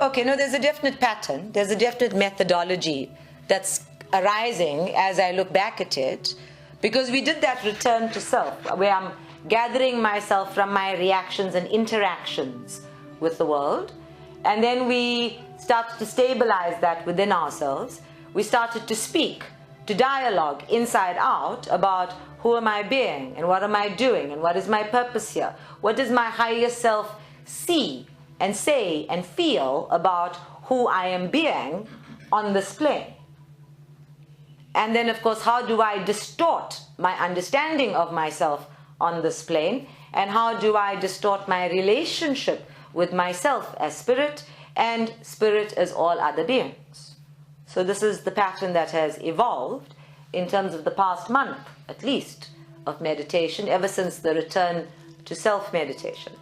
Okay, no, there's a definite pattern. There's a definite methodology that's arising as I look back at it, because we did that return to self, where I'm gathering myself from my reactions and interactions with the world, and then we started to stabilize that within ourselves. We started to speak, to dialogue inside out about who am I being, and what am I doing, and what is my purpose here? What does my higher self see and say and feel about who I am being on this plane? And then, of course, how do I distort my understanding of myself on this plane? And how do I distort my relationship with myself as spirit and spirit as all other beings? So this is the pattern that has evolved in terms of the past month, at least, of meditation, ever since the return to self meditation.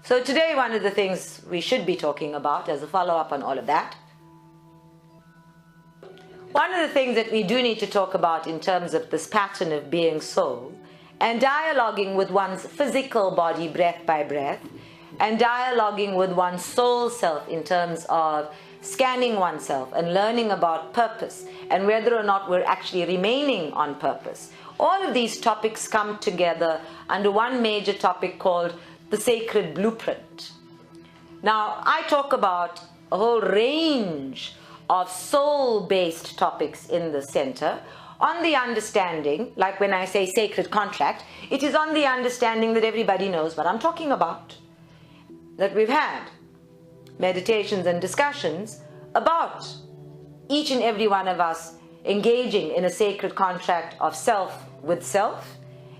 So today, one of the things we should be talking about as a follow-up on all of that, one of the things that we do need to talk about in terms of this pattern of being soul and dialoguing with one's physical body breath by breath, and dialoguing with one's soul self in terms of scanning oneself and learning about purpose and whether or not we're actually remaining on purpose. All of these topics come together under one major topic called the sacred blueprint. Now, I talk about a whole range of soul-based topics in the center on the understanding, like when I say sacred contract, it is on the understanding that everybody knows what I'm talking about, that we've had meditations and discussions about each and every one of us engaging in a sacred contract of self with self,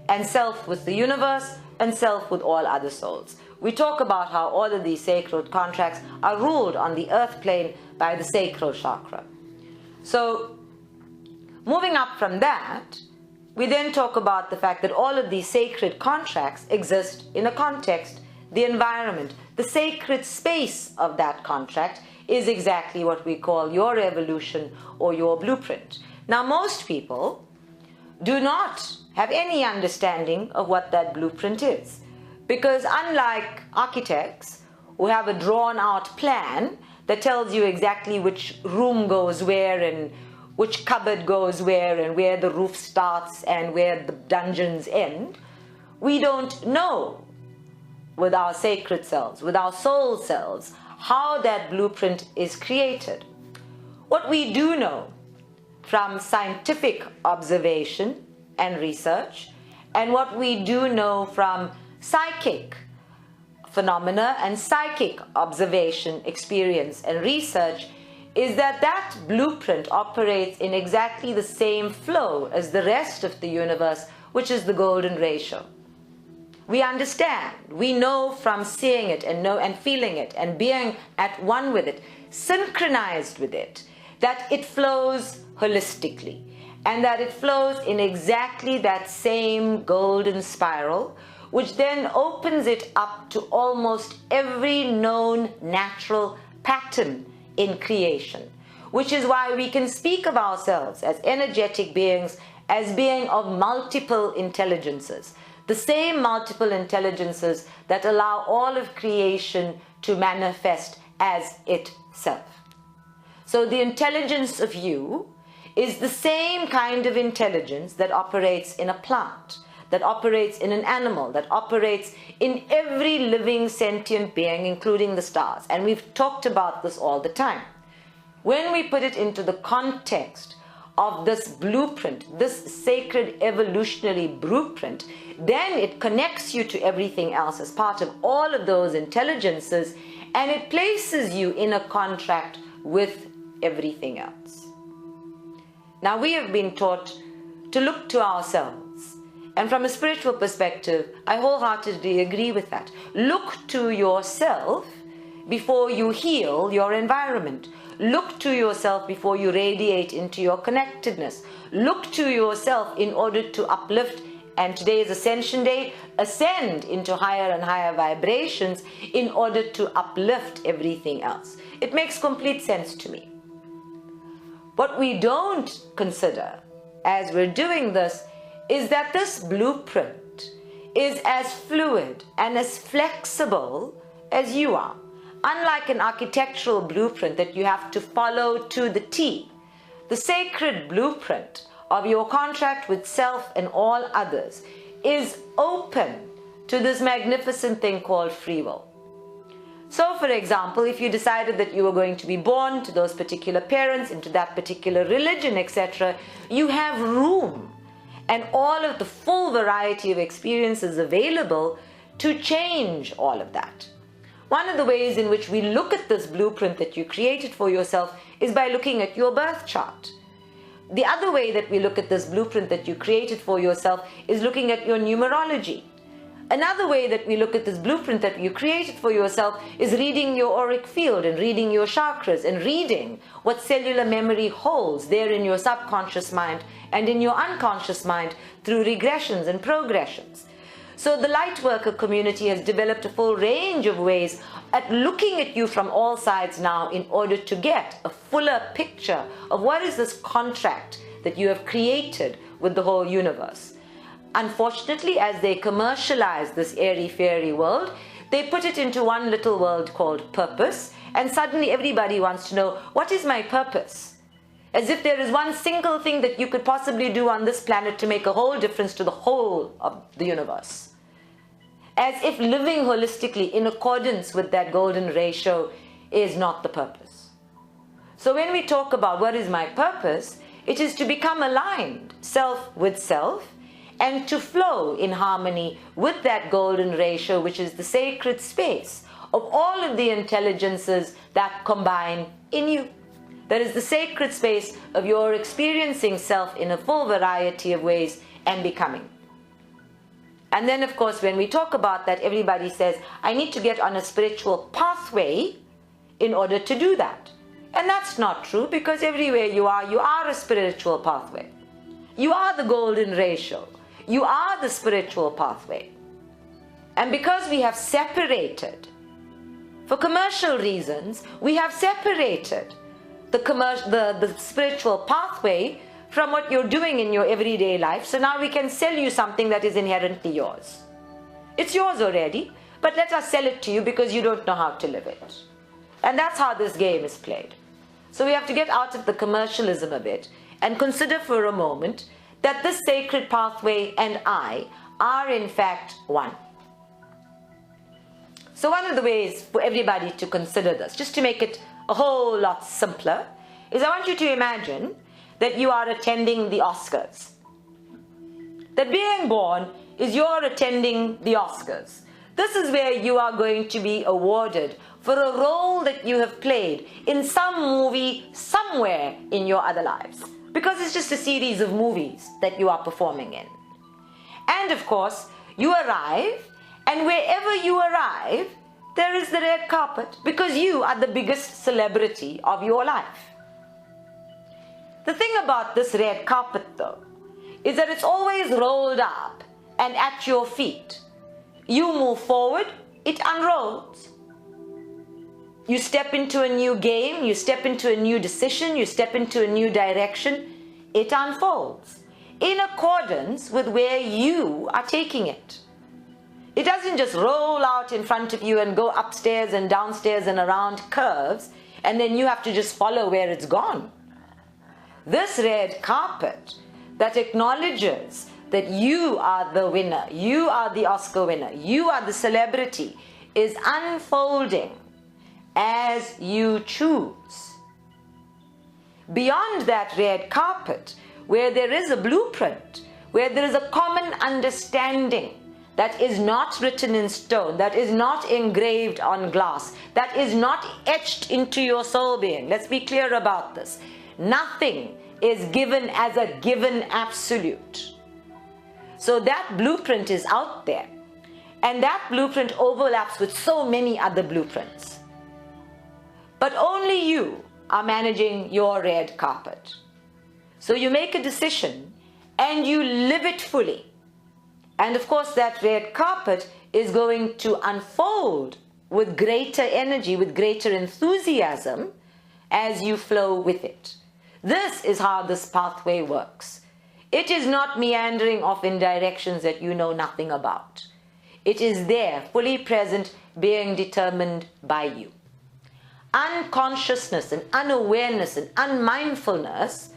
and self with the universe, and self with all other souls. We talk about how all of these sacred contracts are ruled on the earth plane by the sacral chakra. So, moving up from that, we then talk about the fact that all of these sacred contracts exist in a context, the environment. The sacred space of that contract is exactly what we call your evolution or your blueprint. Now, most people do not have any understanding of what that blueprint is, because unlike architects who have a drawn out plan that tells you exactly which room goes where and which cupboard goes where and where the roof starts and where the dungeons end, we don't know with our sacred selves, with our soul selves, how that blueprint is created. What we do know from scientific observation and research, and what we do know from psychic phenomena and psychic observation, experience, and research, is that that blueprint operates in exactly the same flow as the rest of the universe, which is the golden ratio. We understand, we know from seeing it and feeling it and being at one with it, synchronized with it, that it flows holistically, and that it flows in exactly that same golden spiral, which then opens it up to almost every known natural pattern in creation, which is why we can speak of ourselves as energetic beings, as being of multiple intelligences, the same multiple intelligences that allow all of creation to manifest as itself. So the intelligence of you is the same kind of intelligence that operates in a plant, that operates in an animal, that operates in every living sentient being, including the stars. And we've talked about this all the time. When we put it into the context of this blueprint, this sacred evolutionary blueprint, then it connects you to everything else as part of all of those intelligences, and it places you in a contract with everything else. Now, we have been taught to look to ourselves, and from a spiritual perspective, I wholeheartedly agree with that. Look to yourself before you heal your environment. Look to yourself before you radiate into your connectedness. Look to yourself in order to uplift, and today is Ascension Day, ascend into higher and higher vibrations in order to uplift everything else. It makes complete sense to me. What we don't consider as we're doing this is that this blueprint is as fluid and as flexible as you are. unlike an architectural blueprint that you have to follow to the T, the sacred blueprint of your contract with self and all others is open to this magnificent thing called free will. So, for example, if you decided that you were going to be born to those particular parents, into that particular religion, etc., you have room and all of the full variety of experiences available to change all of that. One of the ways in which we look at this blueprint that you created for yourself is by looking at your birth chart. The other way that we look at this blueprint that you created for yourself is looking at your numerology. Another way that we look at this blueprint that you created for yourself is reading your auric field and reading your chakras and reading what cellular memory holds there in your subconscious mind and in your unconscious mind through regressions and progressions. So the Lightworker community has developed a full range of ways at looking at you from all sides now in order to get a fuller picture of what is this contract that you have created with the whole universe. Unfortunately, as they commercialize this airy-fairy world, they put it into one little world called purpose, and suddenly everybody wants to know, what is my purpose? As if there is one single thing that you could possibly do on this planet to make a whole difference to the whole of the universe. As if living holistically in accordance with that golden ratio is not the purpose. So when we talk about what is my purpose, it is to become aligned, self with self, and to flow in harmony with that golden ratio, which is the sacred space of all of the intelligences that combine in you. That is the sacred space of your experiencing self in a full variety of ways and becoming. And then, of course, when we talk about that, everybody says, I need to get on a spiritual pathway in order to do that. And that's not true, because everywhere you are a spiritual pathway. You are the golden ratio. You are the spiritual pathway. And because we have separated, for commercial reasons, we have separated the spiritual pathway from what you're doing in your everyday life. So now we can sell you something that is inherently yours. It's yours already, but let us sell it to you because you don't know how to live it. And that's how this game is played. So we have to get out of the commercialism a bit and consider for a moment that this sacred pathway and I are in fact one. So one of the ways for everybody to consider this, just to make it a whole lot simpler, is I want you to imagine that you are attending the Oscars. That being born is you're attending the Oscars. This is where you are going to be awarded for a role that you have played in some movie somewhere in your other lives. Because it's just a series of movies that you are performing in. And of course, you arrive, and wherever you arrive, there is the red carpet, because you are the biggest celebrity of your life. The thing about this red carpet, though, is that it's always rolled up and at your feet. You move forward, it unrolls. You step into a new game, you step into a new decision, you step into a new direction, it unfolds in accordance with where you are taking it. It doesn't just roll out in front of you and go upstairs and downstairs and around curves, and then you have to just follow where it's gone. This red carpet that acknowledges that you are the winner, you are the Oscar winner, you are the celebrity, is unfolding as you choose. Beyond that red carpet, where there is a blueprint, where there is a common understanding that is not written in stone, that is not engraved on glass, that is not etched into your soul being. Let's be clear about this. Nothing is given as a given absolute. So that blueprint is out there, and that blueprint overlaps with so many other blueprints. But only you are managing your red carpet. So you make a decision and you live it fully. And of course that red carpet is going to unfold with greater energy, with greater enthusiasm as you flow with it. This is how this pathway works. It is not meandering off in directions that you know nothing about. It is there, fully present, being determined by you. unconsciousness and unawareness and unmindfulness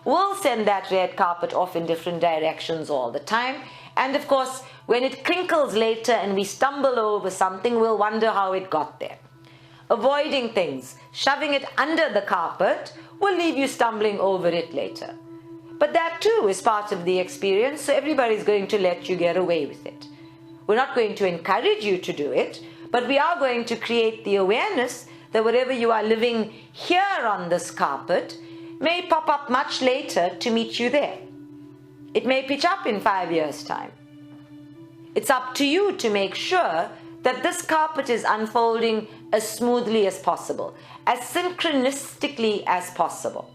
will send that red carpet off in different directions all the time. And of course, when it crinkles later and we stumble over something, we'll wonder how it got there. Avoiding things, shoving it under the carpet, will leave you stumbling over it later. But that too is part of the experience, so everybody's going to let you get away with it. We're not going to encourage you to do it, but we are going to create the awareness that whatever you are living here on this carpet may pop up much later to meet you there. It may pitch up in 5 years' time. It's up to you to make sure that this carpet is unfolding as smoothly as possible, as synchronistically as possible.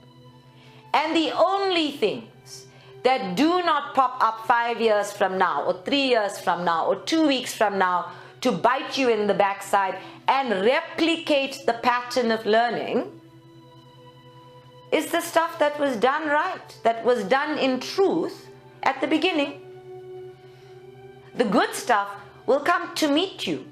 And the only things that do not pop up 5 years from now, or 3 years from now, or 2 weeks from now to bite you in the backside and replicate the pattern of learning is the stuff that was done right, that was done in truth at the beginning. The good stuff will come to meet you.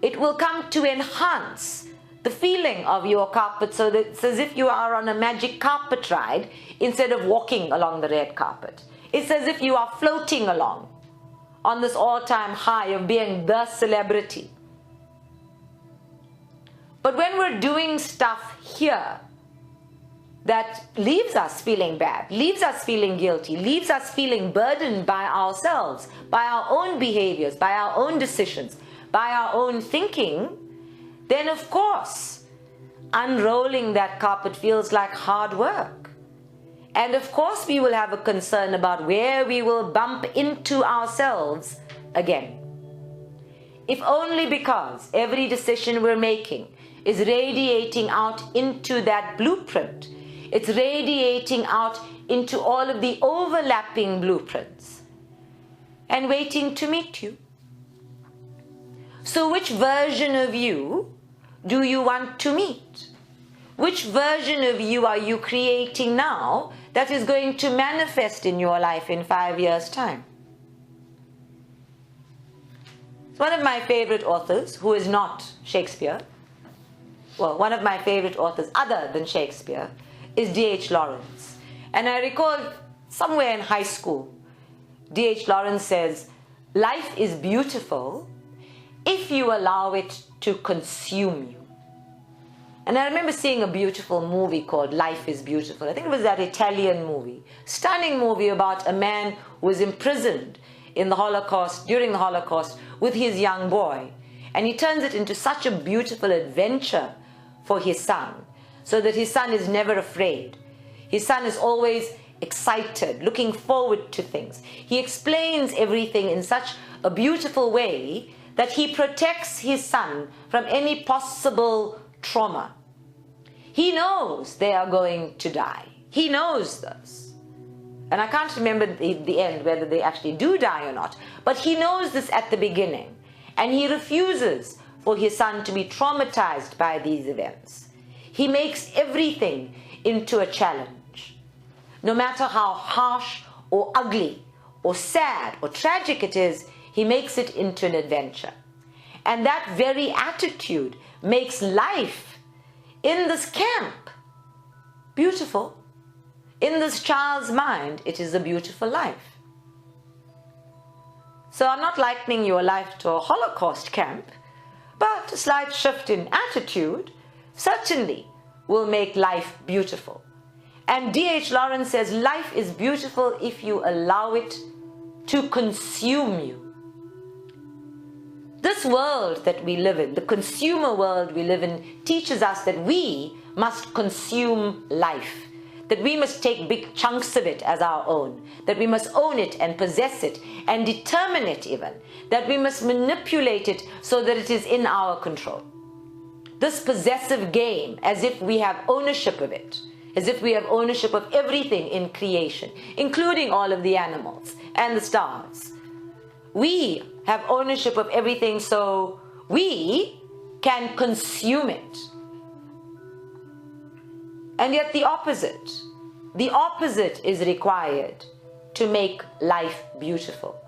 It will come to enhance the feeling of your carpet, so that it's as if you are on a magic carpet ride instead of walking along the red carpet. It's as if you are floating along on this all-time high of being the celebrity. But when we're doing stuff here that leaves us feeling bad, leaves us feeling guilty, leaves us feeling burdened by ourselves, by our own behaviors, by our own decisions, by our own thinking, then of course unrolling that carpet feels like hard work. And of course we will have a concern about where we will bump into ourselves again. If only because every decision we're making is radiating out into that blueprint. It's radiating out into all of the overlapping blueprints and waiting to meet you. So which version of you do you want to meet? Which version of you are you creating now that is going to manifest in your life in 5 years' time? One of my favorite authors, who is not Shakespeare, well, one of my favorite authors other than Shakespeare, is D.H. Lawrence. And I recall somewhere in high school, D.H. Lawrence says, life is beautiful if you allow it to consume you. And I remember seeing a beautiful movie called Life is Beautiful. I think it was that Italian movie. Stunning movie about a man who was imprisoned in the Holocaust, during the Holocaust, with his young boy. And he turns it into such a beautiful adventure for his son, so that his son is never afraid. His son is always excited, looking forward to things. He explains everything in such a beautiful way that he protects his son from any possible trauma. He knows they are going to die. He knows this. And I can't remember the end, whether they actually do die or not, but he knows this at the beginning. And he refuses for his son to be traumatized by these events. He makes everything into a challenge. No matter how harsh or ugly or sad or tragic it is, he makes it into an adventure. And that very attitude makes life in this camp beautiful. In this child's mind, it is a beautiful life. So I'm not likening your life to a Holocaust camp, but a slight shift in attitude certainly will make life beautiful. And D.H. Lawrence says life is beautiful if you allow it to consume you. This world that we live in, the consumer world we live in, teaches us that we must consume life, that we must take big chunks of it as our own, that we must own it and possess it and determine it even, that we must manipulate it so that it is in our control. This possessive game, as if we have ownership of it, as if we have ownership of everything in creation, including all of the animals and the stars. We have ownership of everything, so we can consume it. And yet the opposite is required to make life beautiful,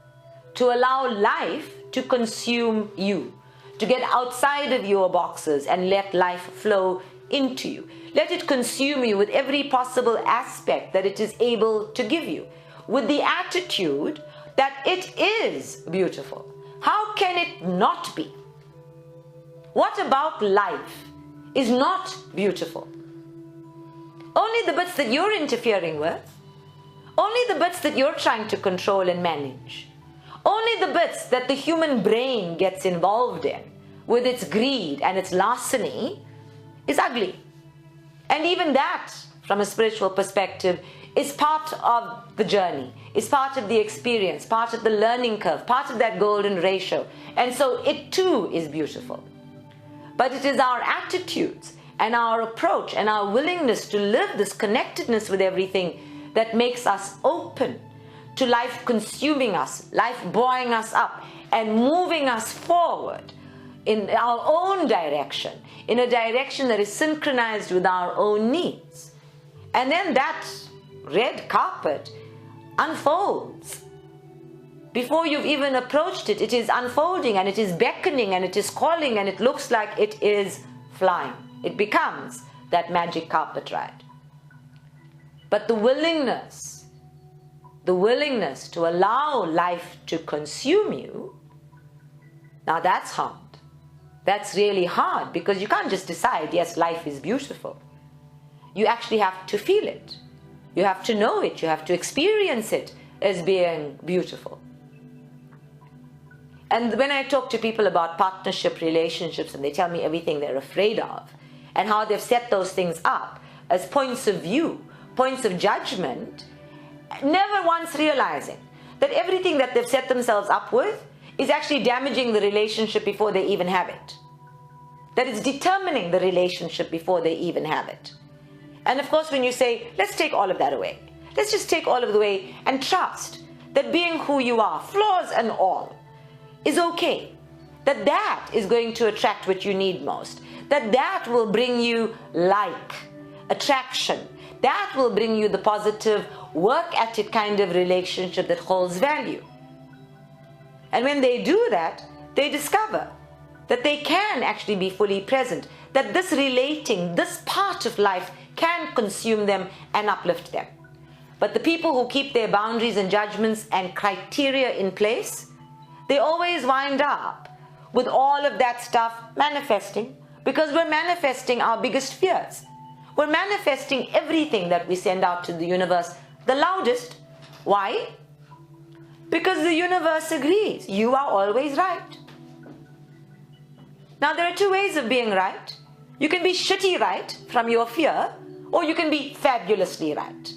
to allow life to consume you, to get outside of your boxes and let life flow into you. Let it consume you with every possible aspect that it is able to give you, with the attitude that it is beautiful. How can it not be? What about life is not beautiful? Only the bits that you're interfering with, only the bits that you're trying to control and manage, only the bits that the human brain gets involved in with its greed and its larceny is ugly. And even that, from a spiritual perspective, is part of the journey, is part of the experience, part of the learning curve, part of that golden ratio. And so it too is beautiful. But it is our attitudes and our approach and our willingness to live this connectedness with everything that makes us open to life consuming us, life buoying us up and moving us forward in our own direction, in a direction that is synchronized with our own needs. And then that red carpet unfolds. Before you've even approached it, it is unfolding and it is beckoning and it is calling and it looks like it is flying. It becomes that magic carpet ride. But the willingness to allow life to consume you, now that's hard. That's really hard, because you can't just decide, yes, life is beautiful. You actually have to feel it. You have to know it. You have to experience it as being beautiful. And when I talk to people about partnership relationships and they tell me everything they're afraid of and how they've set those things up as points of view, points of judgment, never once realizing that everything that they've set themselves up with is actually damaging the relationship before they even have it. That it's determining the relationship before they even have it. And of course, when you say, let's take all of that away, let's just take all of it away and trust that being who you are, flaws and all, is okay. That is going to attract what you need most. That will bring you like, attraction. That will bring you the positive, work at it kind of relationship that holds value. And when they do that, they discover that they can actually be fully present, that this relating, this part of life can consume them and uplift them. But the people who keep their boundaries and judgments and criteria in place, they always wind up with all of that stuff manifesting, because we're manifesting our biggest fears. We're manifesting everything that we send out to the universe the loudest. Why? Because the universe agrees. You are always right. Now, there are two ways of being right. You can be shitty right from your fear, or you can be fabulously right.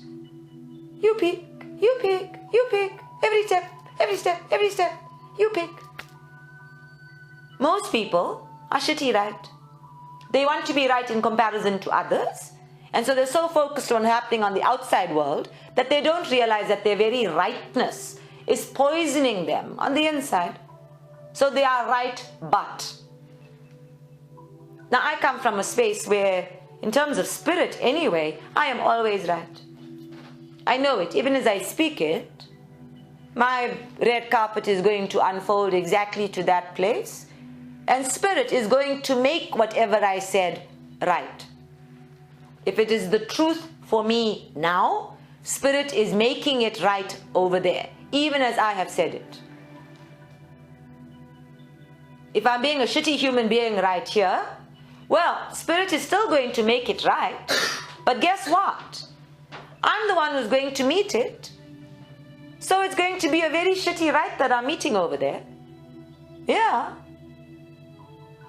You pick, you pick, you pick. Every step, every step, every step, you pick. Most people are shitty right. They want to be right in comparison to others. And so they're so focused on happening on the outside world that they don't realize that their very rightness is poisoning them on the inside. So they are right, but. Now, I come from a space where, in terms of spirit anyway, I am always right. I know it. Even as I speak it, my red carpet is going to unfold exactly to that place. And spirit is going to make whatever I said right. If it is the truth for me now, spirit is making it right over there, even as I have said it. If I'm being a shitty human being right here, well, spirit is still going to make it right. But guess what? I'm the one who's going to meet it. So it's going to be a very shitty right that I'm meeting over there. Yeah.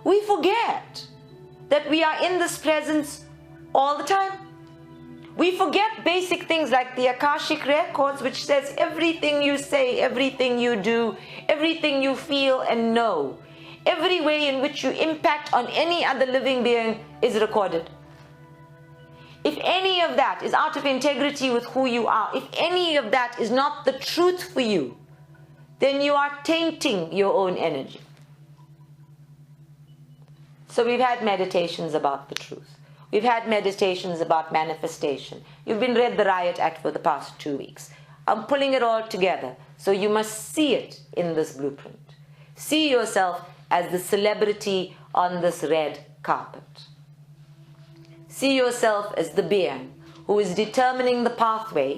We forget that we are in this presence all the time. We forget basic things like the Akashic records, which says everything you say, everything you do, everything you feel and know, every way in which you impact on any other living being is recorded. If any of that is out of integrity with who you are, if any of that is not the truth for you, then you are tainting your own energy. So we've had meditations about the truth. We've had meditations about manifestation. You've been read the Riot Act for the past 2 weeks. I'm pulling it all together, so you must see it in this blueprint. See yourself as the celebrity on this red carpet. See yourself as the being who is determining the pathway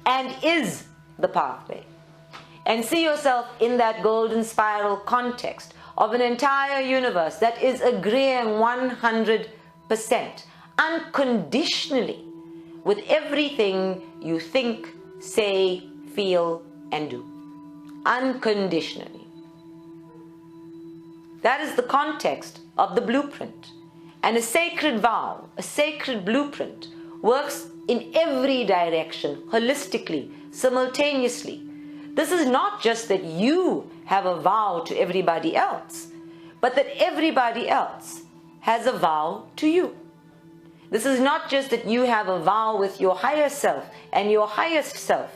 and is the pathway. And see yourself in that golden spiral context of an entire universe that is agreeing 100% unconditionally with everything you think, say, feel, and do. Unconditionally. That is the context of the blueprint. And a sacred vow, a sacred blueprint, works in every direction, holistically, simultaneously. This is not just that you have a vow to everybody else, but that everybody else has a vow to you. This is not just that you have a vow with your higher self and your highest self,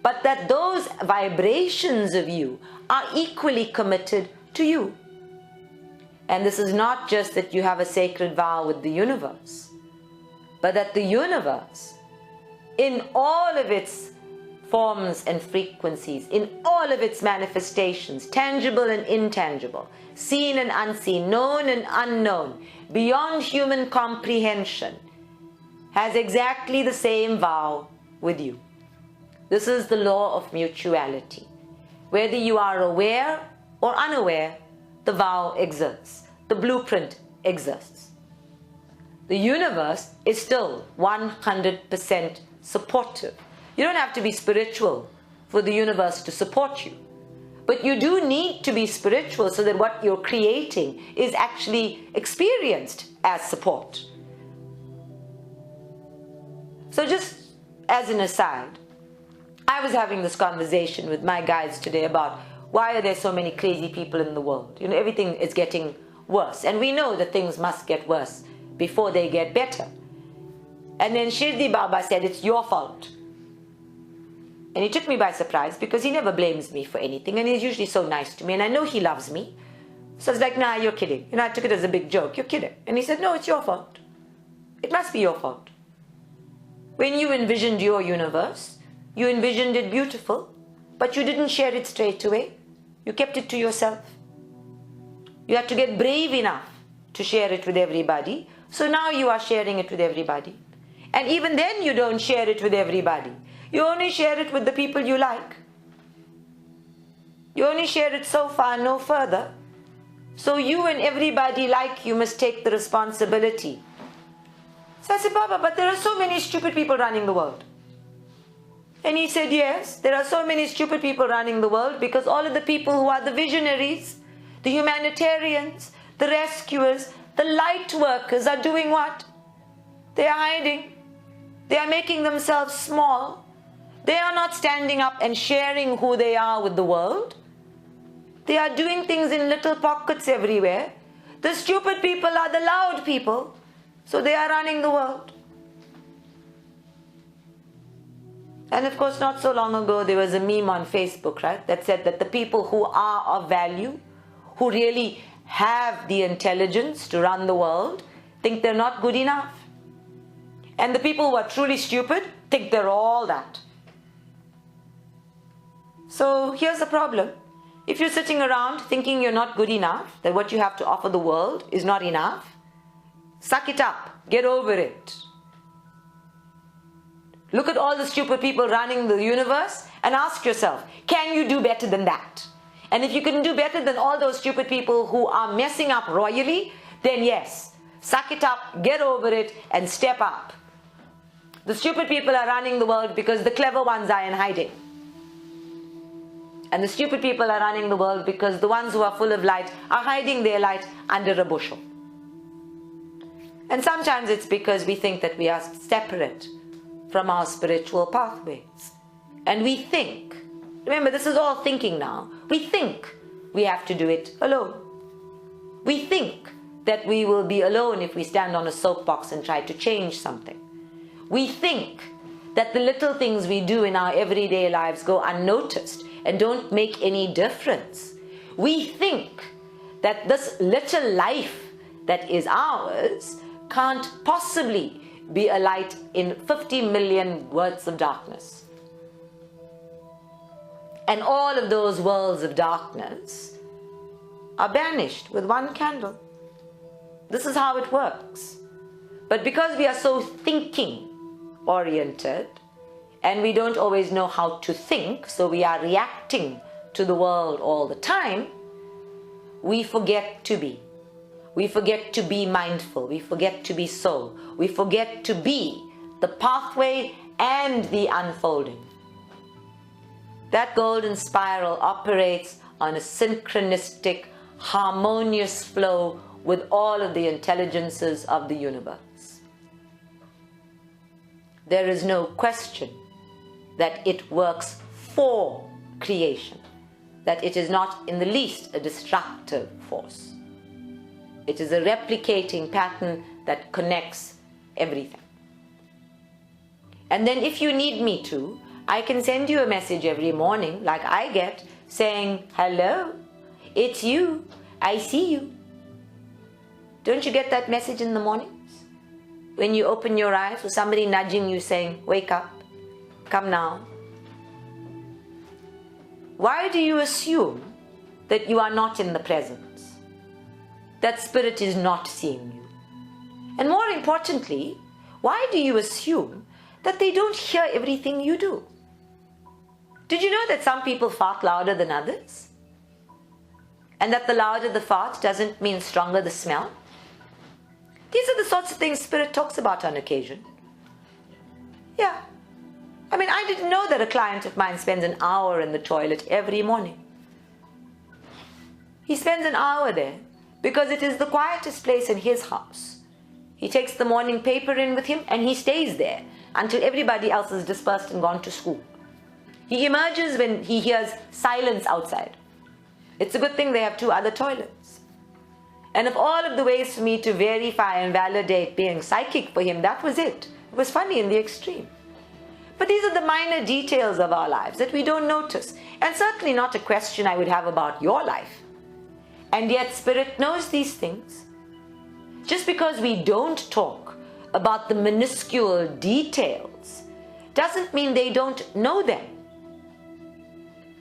but that those vibrations of you are equally committed to you. And this is not just that you have a sacred vow with the universe, but that the universe, in all of its forms and frequencies, in all of its manifestations, tangible and intangible, seen and unseen, known and unknown, beyond human comprehension, has exactly the same vow with you. This is the law of mutuality. Whether you are aware or unaware, the vow exists. The blueprint exists. The universe is still 100% supportive. You don't have to be spiritual for the universe to support you. But you do need to be spiritual so that what you're creating is actually experienced as support. So just as an aside, I was having this conversation with my guides today about why are there so many crazy people in the world? You know, everything is getting worse. And we know that things must get worse before they get better. And then Shirdi Baba said, it's your fault. And he took me by surprise because he never blames me for anything. And he's usually so nice to me. And I know he loves me. So I was like, nah, you're kidding. You know, I took it as a big joke. You're kidding. And he said, no, it's your fault. It must be your fault. When you envisioned your universe, you envisioned it beautiful, but you didn't share it straight away. You kept it to yourself. You had to get brave enough to share it with everybody. So now you are sharing it with everybody. And even then you don't share it with everybody. You only share it with the people you like. You only share it so far, no further. So you and everybody like you must take the responsibility. So I said, Baba, but there are so many stupid people running the world. And he said, yes, there are so many stupid people running the world because all of the people who are the visionaries, the humanitarians, the rescuers, the light workers are doing what? They are hiding. They are making themselves small. They are not standing up and sharing who they are with the world. They are doing things in little pockets everywhere. The stupid people are the loud people, so they are running the world. And of course, not so long ago, there was a meme on Facebook, right, that said that the people who are of value, who really have the intelligence to run the world, think they're not good enough. And the people who are truly stupid think they're all that. So here's the problem. If you're sitting around thinking you're not good enough, that what you have to offer the world is not enough, suck it up, get over it. Look at all the stupid people running the universe and ask yourself, can you do better than that? And if you can do better than all those stupid people who are messing up royally, then yes, suck it up, get over it, and step up. The stupid people are running the world because the clever ones are in hiding. And the stupid people are running the world because the ones who are full of light are hiding their light under a bushel. And sometimes it's because we think that we are separate from our spiritual pathways. And we think, remember this is all thinking now, we think we have to do it alone. We think that we will be alone if we stand on a soapbox and try to change something. We think that the little things we do in our everyday lives go unnoticed and don't make any difference. We think that this little life that is ours can't possibly be a light in 50 million worlds of darkness. And all of those worlds of darkness are banished with one candle. This is how it works. But because we are so thinking oriented and we don't always know how to think, so we are reacting to the world all the time, we forget to be. We forget to be mindful. We forget to be soul. We forget to be the pathway and the unfolding. That golden spiral operates on a synchronistic, harmonious flow with all of the intelligences of the universe. There is no question that it works for creation, that it is not in the least a destructive force. It is a replicating pattern that connects everything. And then if you need me to, I can send you a message every morning, like I get, saying, hello, it's you, I see you. Don't you get that message in the mornings? When you open your eyes, or somebody nudging you saying, wake up, come now. Why do you assume that you are not in the presence? That spirit is not seeing you? And more importantly, why do you assume that they don't hear everything you do? Did you know that some people fart louder than others? And that the louder the fart doesn't mean stronger the smell? These are the sorts of things Spirit talks about on occasion. Yeah. I mean, I didn't know that a client of mine spends an hour in the toilet every morning. He spends an hour there because it is the quietest place in his house. He takes the morning paper in with him and he stays there until everybody else is dispersed and gone to school. He emerges when he hears silence outside. It's a good thing they have 2 other toilets. And of all of the ways for me to verify and validate being psychic for him, that was it. It was funny in the extreme. But these are the minor details of our lives that we don't notice. And certainly not a question I would have about your life. And yet Spirit knows these things. Just because we don't talk about the minuscule details doesn't mean they don't know them.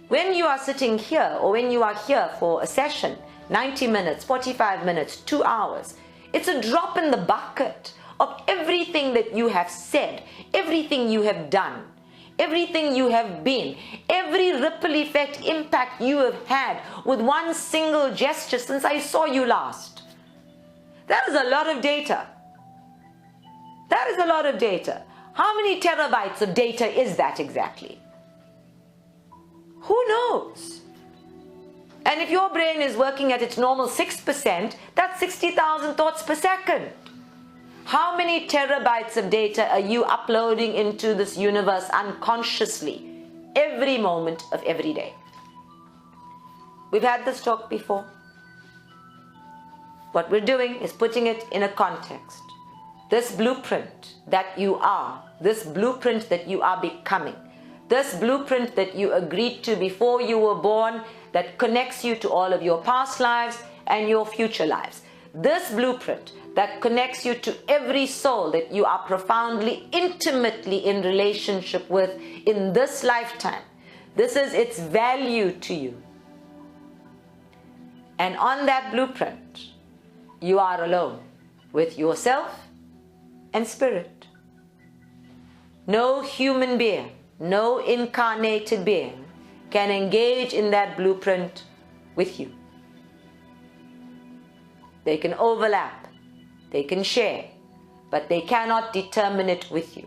When you are sitting here, or when you are here for a session, 90 minutes, 45 minutes, 2 hours, it's a drop in the bucket of everything that you have said, everything you have done, everything you have been, every ripple effect impact you have had with one single gesture since I saw you last. That is a lot of data. That is a lot of data. How many terabytes of data is that exactly? Who knows? And if your brain is working at its normal 6%, that's 60,000 thoughts per second. How many terabytes of data are you uploading into this universe unconsciously every moment of every day? We've had this talk before. What we're doing is putting it in a context. This blueprint that you are, this blueprint that you are becoming, this blueprint that you agreed to before you were born, that connects you to all of your past lives and your future lives. This blueprint that connects you to every soul that you are profoundly, intimately in relationship with in this lifetime. This is its value to you. And on that blueprint, you are alone with yourself and Spirit. No human being, no incarnated being can engage in that blueprint with you. They can overlap, they can share, but they cannot determine it with you.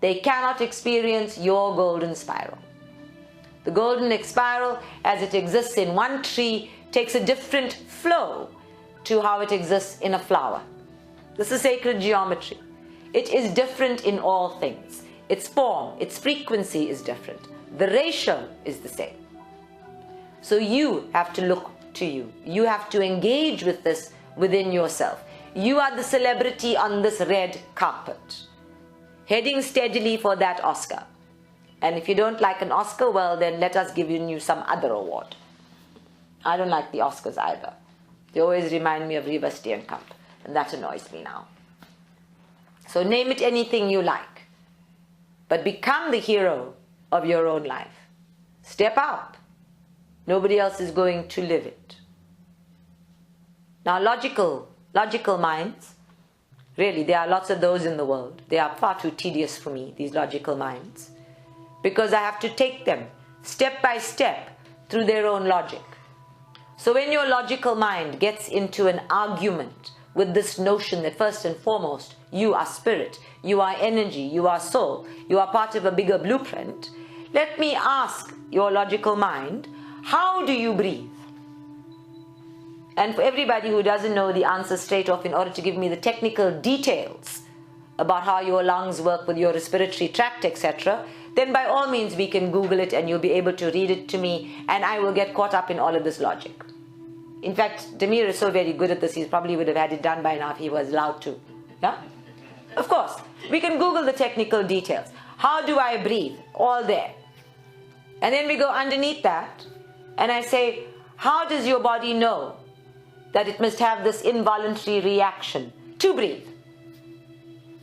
They cannot experience your golden spiral. The golden spiral, as it exists in one tree, takes a different flow to how it exists in a flower. This is sacred geometry. It is different in all things. Its form, its frequency is different. The ratio is the same. So you have to look to you. You have to engage with this within yourself. You are the celebrity on this red carpet, heading steadily for that Oscar. And if you don't like an Oscar, well, then let us give you some other award. I don't like the Oscars either. They always remind me of Riva Steenkamp, and that annoys me now. So name it anything you like, but become the hero of your own life. Step up. Nobody else is going to live it. Now logical minds, really there are lots of those in the world. They are far too tedious for me, these logical minds, because I have to take them step by step through their own logic. So when your logical mind gets into an argument with this notion that first and foremost, you are spirit, you are energy, you are soul, you are part of a bigger blueprint, let me ask your logical mind, how do you breathe? And for everybody who doesn't know the answer straight off, in order to give me the technical details about how your lungs work with your respiratory tract, etc., then by all means we can Google it and you'll be able to read it to me, and I will get caught up in all of this logic. In fact, Demir is so very good at this, he probably would have had it done by now if he was allowed to. Yeah? Of course, we can Google the technical details. How do I breathe? All there. And then we go underneath that, and I say, how does your body know that it must have this involuntary reaction to breathe?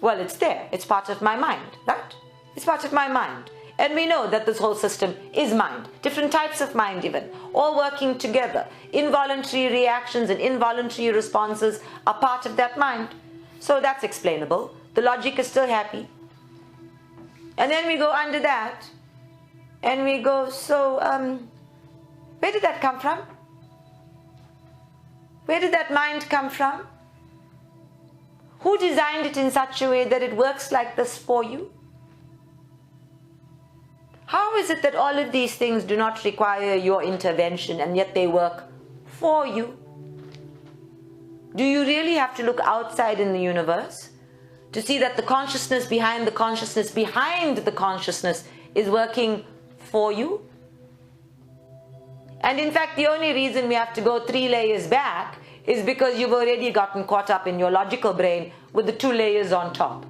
Well, it's there. It's part of my mind, right? It's part of my mind. And we know that this whole system is mind. Different types of mind even, all working together. Involuntary reactions and involuntary responses are part of that mind. So that's explainable. The logic is still happy. And then we go under that and we go, so where did that come from? Where did that mind come from? Who designed it in such a way that it works like this for you? How is it that all of these things do not require your intervention and yet they work for you? Do you really have to look outside in the universe to see that the consciousness behind the consciousness behind the consciousness is working for you? And in fact, the only reason we have to go 3 layers back is because you've already gotten caught up in your logical brain with the 2 layers on top.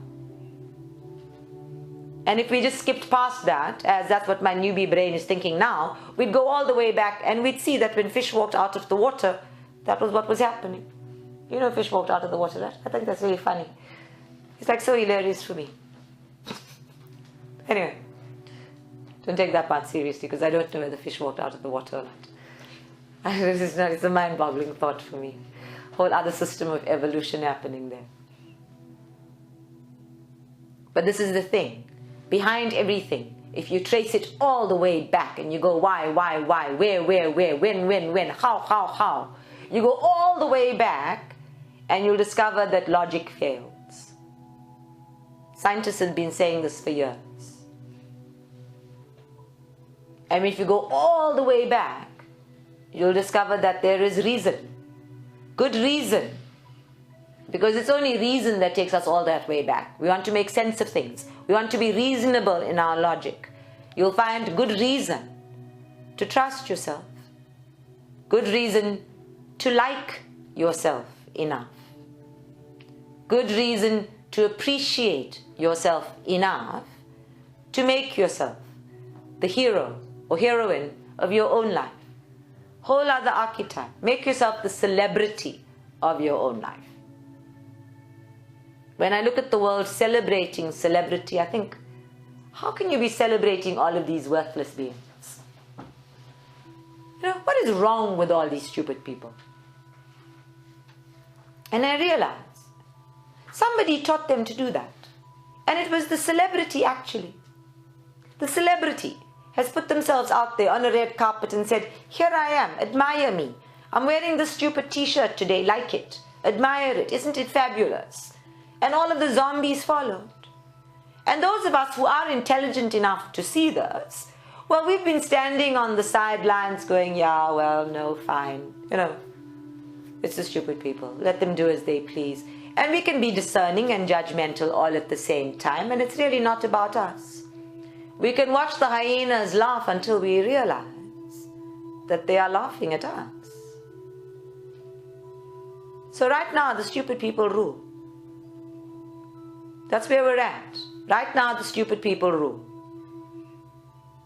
And if we just skipped past that, as that's what my newbie brain is thinking now, we'd go all the way back and we'd see that when fish walked out of the water, that was what was happening. You know, fish walked out of the water, right? I think that's really funny. It's like so hilarious for me. Anyway, don't take that part seriously, because I don't know whether fish walked out of the water or not. It's a mind-boggling thought for me. Whole other system of evolution happening there. But this is the thing. Behind everything, if you trace it all the way back and you go why, where, when, how, you go all the way back and you'll discover that logic fails. Scientists have been saying this for years. And if you go all the way back, you'll discover that there is reason. Good reason. Because it's only reason that takes us all that way back. We want to make sense of things. We want to be reasonable in our logic. You'll find good reason to trust yourself. Good reason to like yourself enough. Good reason to appreciate yourself enough to make yourself the hero or heroine of your own life. Whole other archetype. Make yourself the celebrity of your own life. When I look at the world celebrating celebrity, I think, how can you be celebrating all of these worthless beings? You know, what is wrong with all these stupid people? And I realized somebody taught them to do that. And it was the celebrity actually. The celebrity has put themselves out there on a red carpet and said, here I am, admire me. I'm wearing this stupid t-shirt today, like it. Admire it, isn't it fabulous? And all of the zombies followed. And those of us who are intelligent enough to see this, well, we've been standing on the sidelines going, yeah, well, no, fine. You know, it's the stupid people. Let them do as they please. And we can be discerning and judgmental all at the same time, and it's really not about us. We can watch the hyenas laugh until we realize that they are laughing at us. So right now, the stupid people rule. That's where we're at. Right now, the stupid people rule.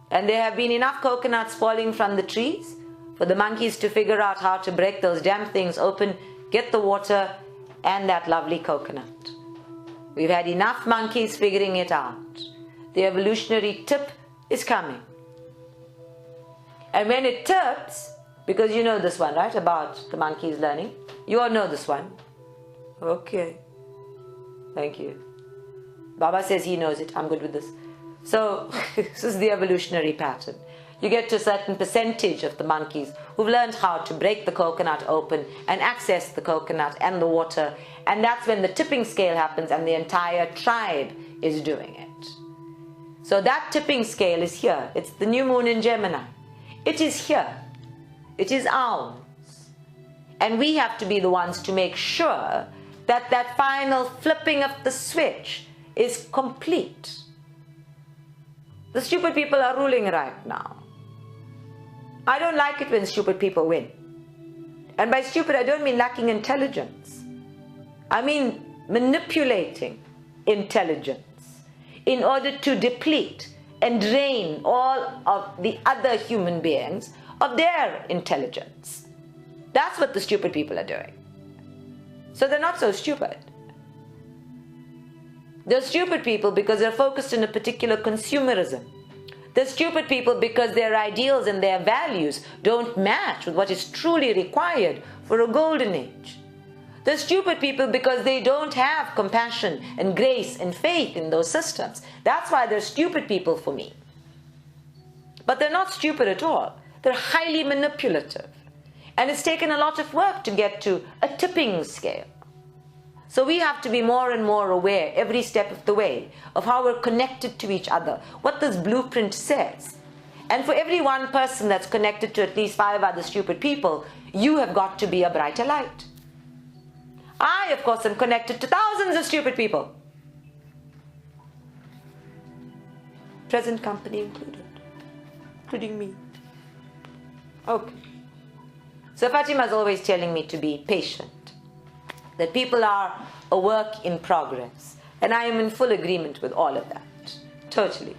And there have been enough coconuts falling from the trees for the monkeys to figure out how to break those damn things open, get the water and that lovely coconut. We've had enough monkeys figuring it out. The evolutionary tip is coming. And when it tips, Because you know this one, right? About the monkeys learning. You all know this one. Okay. Thank you. Baba says he knows it. I'm good with this. So, this is the evolutionary pattern. You get to a certain percentage of the monkeys who've learned how to break the coconut open and access the coconut and the water. And that's when the tipping scale happens and the entire tribe is doing it. So that tipping scale is here. It's the new moon in Gemini. It is here. It is ours. And we have to be the ones to make sure that that final flipping of the switch is complete. The stupid people are ruling right now. I don't like it when stupid people win. And by stupid, I don't mean lacking intelligence. I mean manipulating intelligence in order to deplete and drain all of the other human beings of their intelligence. That's what the stupid people are doing. So they're not so stupid. They're stupid people because they're focused on a particular consumerism. They're stupid people because their ideals and their values don't match with what is truly required for a golden age. They're stupid people because they don't have compassion and grace and faith in those systems. That's why they're stupid people for me. But they're not stupid at all. They're highly manipulative. And it's taken a lot of work to get to a tipping scale. So we have to be more and more aware every step of the way of how we're connected to each other, what this blueprint says. And for every one person that's connected to at least 5 other stupid people, you have got to be a brighter light. I, of course, am connected to thousands of stupid people. Present company included, including me. Okay. So Fatima is always telling me to be patient. That people are a work in progress. And I am in full agreement with all of that. Totally.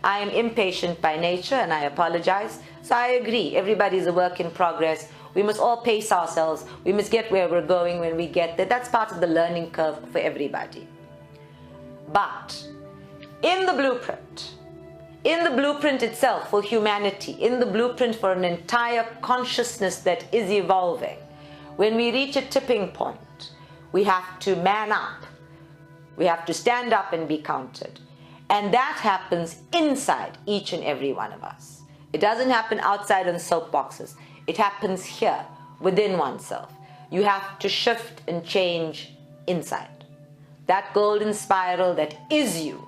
I am impatient by nature and I apologize. So I agree. Everybody's a work in progress. We must all pace ourselves. We must get where we're going when we get there. That's part of the learning curve for everybody. But in the blueprint itself for humanity, in the blueprint for an entire consciousness that is evolving, when we reach a tipping point, we have to man up. We have to stand up and be counted. And that happens inside each and every one of us. It doesn't happen outside on soapboxes. It happens here, within oneself. You have to shift and change inside. That golden spiral that is you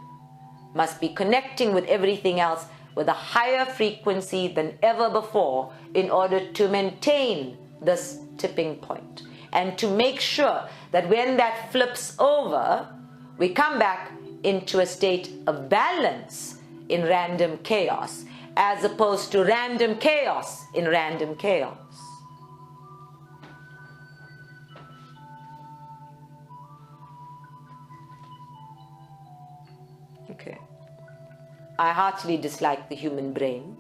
must be connecting with everything else with a higher frequency than ever before in order to maintain this tipping point. And to make sure that when that flips over, we come back into a state of balance in random chaos, as opposed to random chaos in random chaos. Okay. I heartily dislike the human brain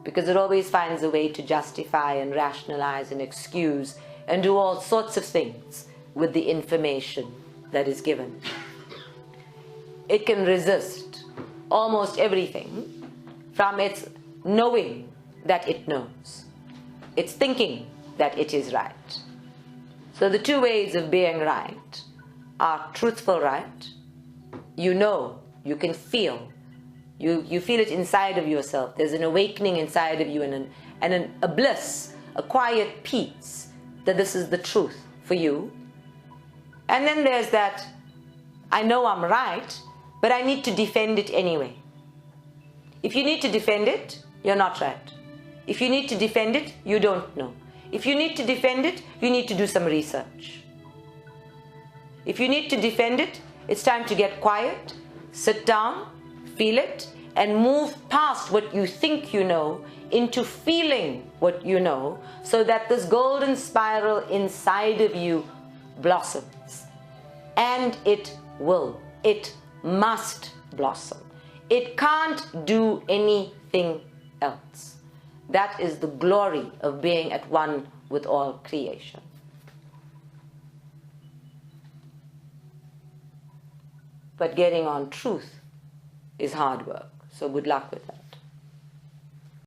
because it always finds a way to justify and rationalize and excuse and do all sorts of things with the information that is given. It can resist almost everything from its knowing that it knows. It's thinking that it is right. So the two ways of being right are truthful right. You know, you can feel. You feel it inside of yourself. There's an awakening inside of you and a bliss, a quiet peace that this is the truth for you. And then there's that, I know I'm right, but I need to defend it anyway. If you need to defend it, you're not right. If you need to defend it, you don't know. If you need to defend it, you need to do some research. If you need to defend it, it's time to get quiet, sit down, feel it, and move past what you think you know into feeling what you know, so that this golden spiral inside of you blossoms. And it will. It must blossom. It can't do anything else. That is the glory of being at one with all creation. But getting on truth is hard work. So good luck with that.